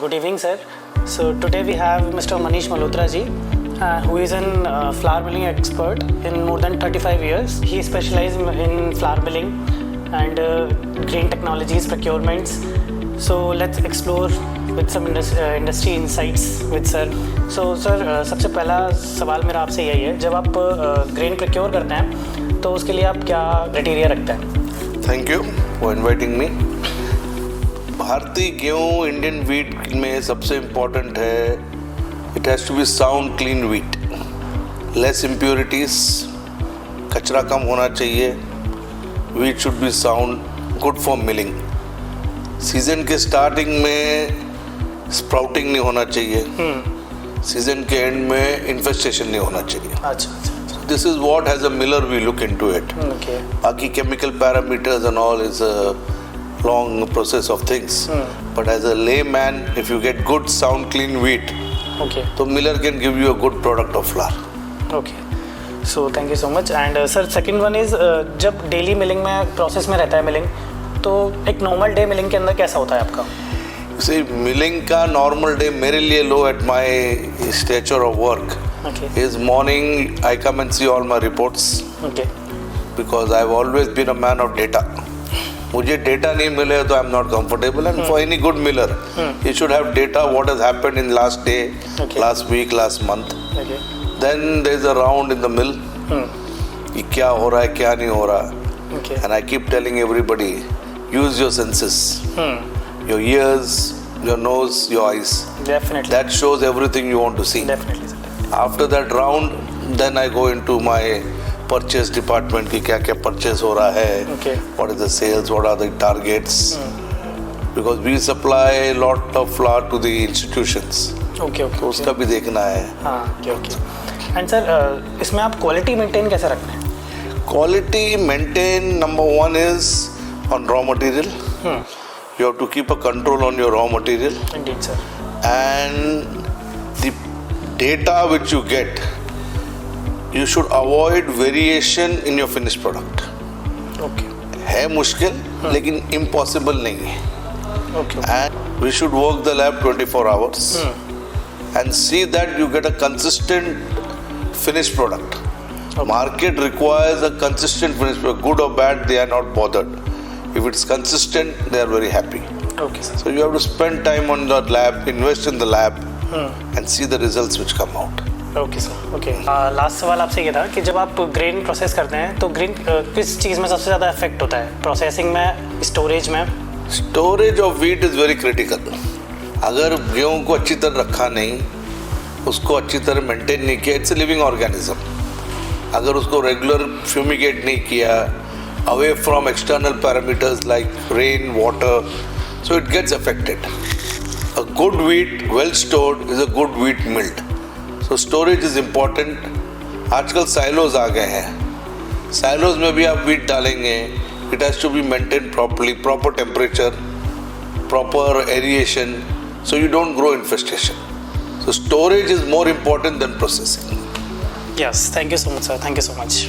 Good evening, sir. So today we have Mr. Manish Malhotra ji, who is an flour milling expert in more than 35 years. He specializes in flour milling and grain technologies, procurements. So let's explore with some industry insights with sir. So sir, सबसे पहला सवाल मेरा आपसे यही है, जब आप grain procure करते हैं तो उसके लिए आप क्या क्राइटेरिया रखते हैं? Thank you for inviting me. भारतीय गेहूँ इंडियन वीट में सबसे इम्पोर्टेंट है, it has to be sound clean wheat, less impurities, कचरा कम होना चाहिए, wheat should be sound, good for milling. Season के स्टार्टिंग में स्प्राउटिंग नहीं होना चाहिए, सीजन के एंड में इन्फेस्टेशन नहीं होना चाहिए। अच्छा। This is what as a miller we look into it. बाकी chemical parameters and all is a long process of things, but as a layman, if you get good sound clean wheat, so miller can give you a good product of flour. Okay, so thank you so much. And sir, second one is जब daily milling में process में रहता है milling, तो एक normal day milling के अंदर कैसा होता है आपका? See, milling का normal day मेरे लिए low at my stature of work is morning. I come and see all my reports because I've always been a man of data. मुझे डेटा नहीं मिले तो I am not comfortable, and for any good miller you should have data what has happened in last day, last week, last month. Then there is a round in the mill कि क्या हो रहा है क्या नहीं हो रहा, and I keep telling everybody use your senses, your ears, your nose, your eyes, that shows everything you want to see. After that round then I go into my purchase department की क्या क्या purchase हो रहा है, what is the sales, what are the targets, because we supply lot of flour to the institutions. तो उसका भी देखना है। एंड सर, इसमें आप क्वालिटी मेंटेन कैसे रखते हैं? Quality maintain, number one is on raw material, you have to keep a control on your raw material, indeed sir, and the data which you get, you should avoid variation in your finished product. है मुश्किल लेकिन impossible नहीं है। And we should work the lab 24 hours and see that you get a consistent finished product. Market requires a consistent finished product, good or bad, they are not bothered. If it's consistent, they are very happy. So you have to spend time on the lab, invest in the lab, and see the results which come out. Okay sir, okay. Last सवाल आपसे ये था कि जब आप grain process करते हैं तो ग्रेन किस चीज़ में सबसे ज़्यादा इफेक्ट होता है? प्रोसेसिंग में, स्टोरेज में? Storage of wheat is very critical. अगर गेहूँ को अच्छी तरह रखा नहीं, उसको अच्छी तरह मेंटेन नहीं किया, इट्स ए लिविंग ऑर्गेनिज्म, अगर उसको रेगुलर फ्यूमिगेट नहीं किया, away from external parameters like rain, water, so it gets affected. A good wheat well stored is a good wheat milled. तो स्टोरेज इज इम्पॉर्टेंट। आजकल silos आ गए हैं, silos में भी आप वीट डालेंगे, it has to be maintain properly, proper temperature, proper aeration, so you don't grow infestation. So storage is more important than processing. Yes, thank you so much sir, thank you so much.